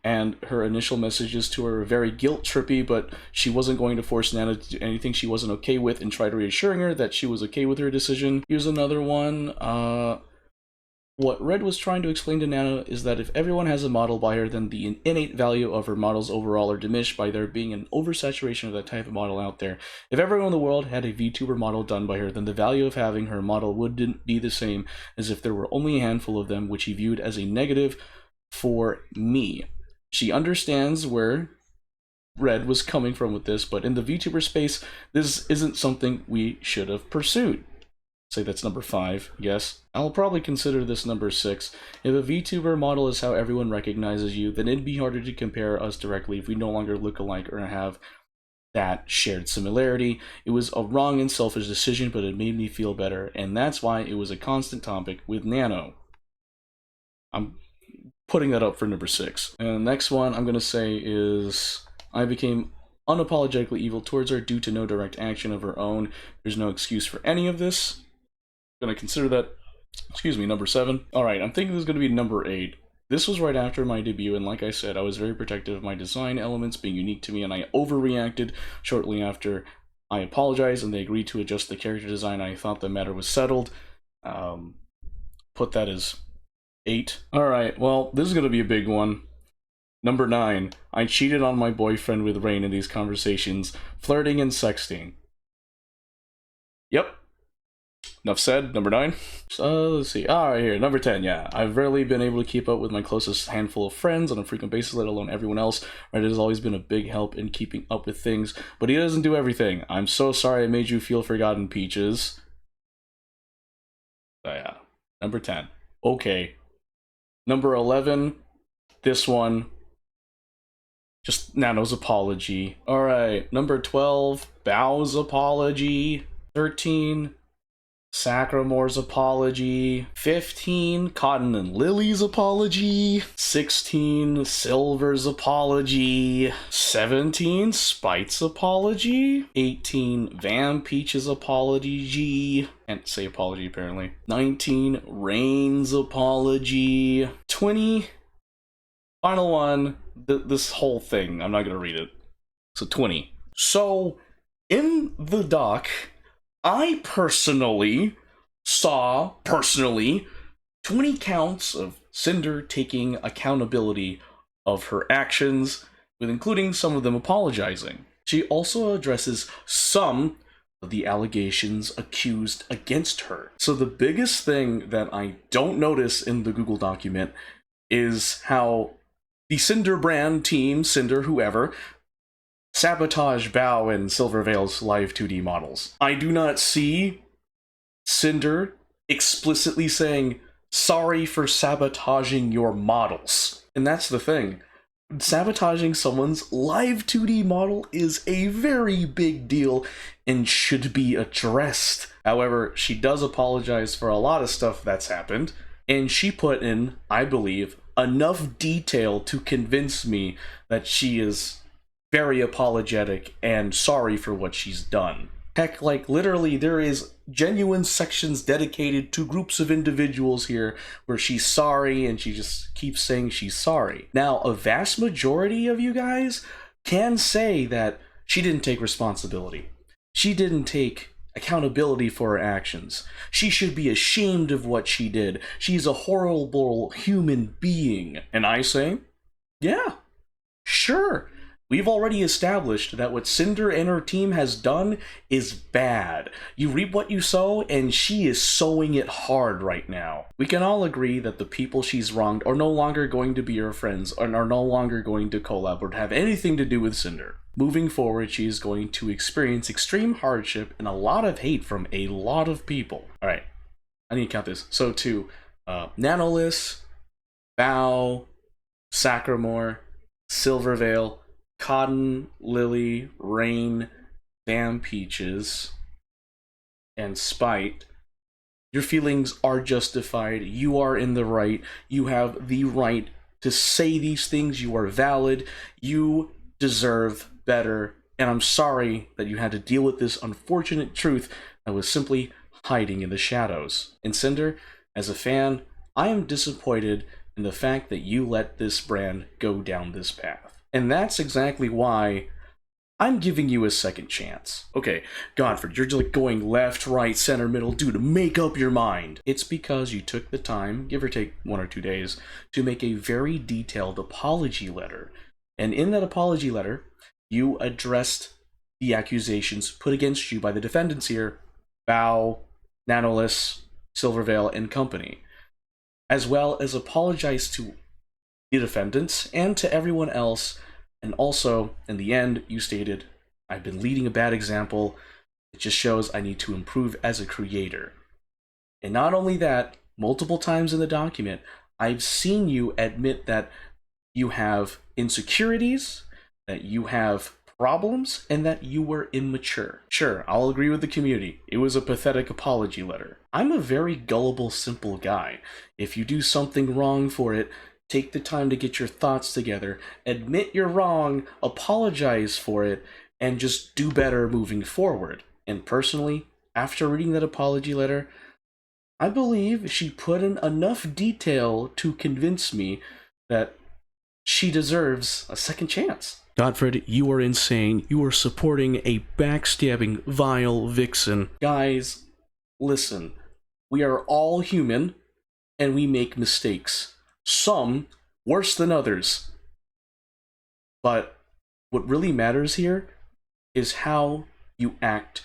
and her initial messages to her were very guilt-trippy, but she wasn't going to force Nana to do anything she wasn't okay with and tried reassuring her that she was okay with her decision. Here's another one. What Red was trying to explain to Nana is that if everyone has a model by her, then the innate value of her models overall are diminished by there being an oversaturation of that type of model out there. If everyone in the world had a VTuber model done by her, then the value of having her model wouldn't be the same as if there were only a handful of them, which he viewed as a negative for me. She understands where Red was coming from with this, but in the VTuber space, this isn't something we should have pursued. Say that's number 5, yes. I'll probably consider this number 6. If a VTuber model is how everyone recognizes you, then it'd be harder to compare us directly if we no longer look alike or have that shared similarity. It was a wrong and selfish decision, but it made me feel better, and that's why it was a constant topic with Nano. I'm putting that up for number 6. And the next one I'm going to say is, I became unapologetically evil towards her due to no direct action of her own. There's no excuse for any of this. I'm going to consider that, number 7. Alright, I'm thinking this is going to be number 8. This was right after my debut, and like I said, I was very protective of my design elements being unique to me, and I overreacted shortly after I apologized, and they agreed to adjust the character design. I thought the matter was settled. Put that as 8. Alright, well, this is going to be a big one. Number 9. I cheated on my boyfriend with Rayne in these conversations, flirting and sexting. Yep. Enough said. Number 9. Let's see. Right here. Number 10. Yeah, I've rarely been able to keep up with my closest handful of friends on a frequent basis, let alone everyone else. Reddit has always been a big help in keeping up with things, but he doesn't do everything. I'm so sorry I made you feel forgotten, Peaches. Yeah. Number 10. Okay. Number 11. This one. Just Nano's apology. Alright. Number 12. Bow's apology. 13. Sacramore's apology. 15, Cotton and Lily's apology. 16, Silver's apology. 17, Spite's apology. 18, Vampeaches' apology. Can't say apology apparently. 19, Rayne's apology. 20, final one, this whole thing. I'm not gonna read it. So 20. So, in the doc, I personally saw 20 counts of Sinder taking accountability of her actions, with including some of them apologizing. She also addresses some of the allegations accused against her. So the biggest thing that I don't notice in the Google document is how the Sinder brand team, Sinder whoever, sabotage Bao and Silvervale's live 2D models. I do not see Sinder explicitly saying, sorry for sabotaging your models. And that's the thing. Sabotaging someone's live 2D model is a very big deal and should be addressed. However, she does apologize for a lot of stuff that's happened, and she put in, I believe, enough detail to convince me that she is very apologetic and sorry for what she's done. Heck, like, literally, there is genuine sections dedicated to groups of individuals here where she's sorry and she just keeps saying she's sorry. Now, a vast majority of you guys can say that she didn't take responsibility. She didn't take accountability for her actions. She should be ashamed of what she did. She's a horrible human being. And I say, yeah, sure. We've already established that what Sinder and her team has done is bad. You reap what you sow, and she is sowing it hard right now. We can all agree that the people she's wronged are no longer going to be her friends, and are no longer going to collab or have anything to do with Sinder. Moving forward, she is going to experience extreme hardship and a lot of hate from a lot of people. Alright, I need to count this. So to Nanoless, Bao, Sacramore, Silvervale, Cotton, Lily, Rayne, Vampeaches, and Spite, your feelings are justified. You are in the right. You have the right to say these things. You are valid. You deserve better. And I'm sorry that you had to deal with this unfortunate truth that was simply hiding in the shadows. And Sinder, as a fan, I am disappointed in the fact that you let this brand go down this path. And that's exactly why I'm giving you a second chance. Okay, Godfrey, you're like going left, right, center, middle, dude, make up your mind. It's because you took the time, give or take 1 or 2 days, to make a very detailed apology letter. And in that apology letter, you addressed the accusations put against you by the defendants here, Bao, Nanoless, Silvervale, and company, as well as apologized to the defendants and to everyone else. And also, in the end, you stated, I've been leading a bad example. It just shows I need to improve as a creator. And not only that, multiple times in the document, I've seen you admit that you have insecurities, that you have problems, and that you were immature. Sure, I'll agree with the community. It was a pathetic apology letter. I'm a very gullible, simple guy. If you do something wrong for it, take the time to get your thoughts together, admit you're wrong, apologize for it, and just do better moving forward. And personally, after reading that apology letter, I believe she put in enough detail to convince me that she deserves a second chance. Godfred, you are insane. You are supporting a backstabbing, vile vixen. Guys, listen. We are all human, and we make mistakes. Some worse than others. But what really matters here is how you act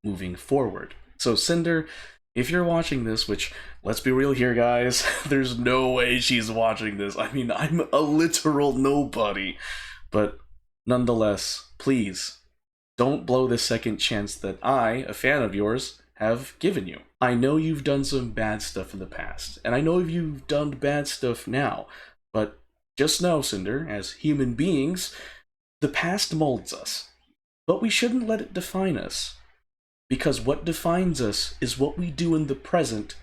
moving forward. So Sinder, if you're watching this, which, let's be real here, guys, there's no way she's watching this. I mean, I'm a literal nobody. But nonetheless, please, don't blow the second chance that I, a fan of yours, have given you. I know you've done some bad stuff in the past, and I know you've done bad stuff now, but just know, Sinder, as human beings, the past molds us. But we shouldn't let it define us. Because what defines us is what we do in the present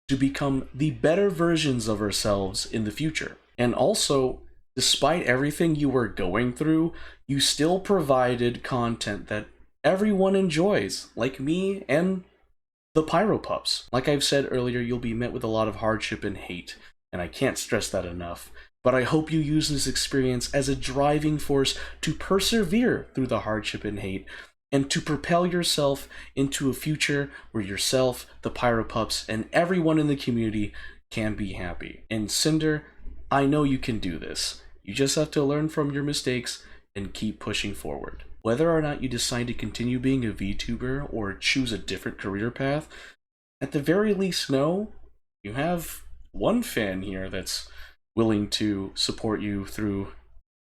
to become the better versions of ourselves in the future. And also, despite everything you were going through, you still provided content that everyone enjoys, like me and the Pyro Pups. Like I've said earlier, you'll be met with a lot of hardship and hate, and I can't stress that enough. But I hope you use this experience as a driving force to persevere through the hardship and hate, and to propel yourself into a future where yourself, the Pyro Pups, and everyone in the community can be happy. And Sinder, I know you can do this. You just have to learn from your mistakes and keep pushing forward. Whether or not you decide to continue being a VTuber or choose a different career path, at the very least know you have one fan here that's willing to support you through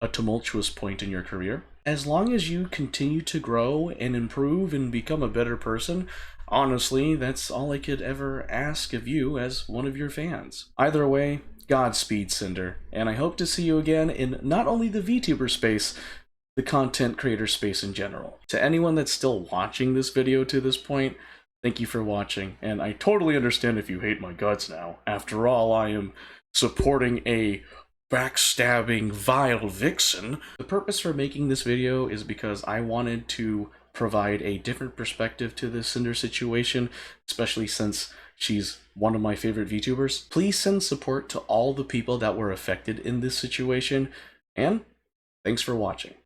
a tumultuous point in your career. As long as you continue to grow and improve and become a better person, honestly, that's all I could ever ask of you as one of your fans. Either way, Godspeed, Sinder, and I hope to see you again in not only the VTuber space, the content creator space in general. To anyone that's still watching this video to this point, thank you for watching, and I totally understand if you hate my guts now. After all, I am supporting a backstabbing, vile vixen. The purpose for making this video is because I wanted to provide a different perspective to the Sinder situation, especially since she's one of my favorite VTubers. Please send support to all the people that were affected in this situation, and thanks for watching.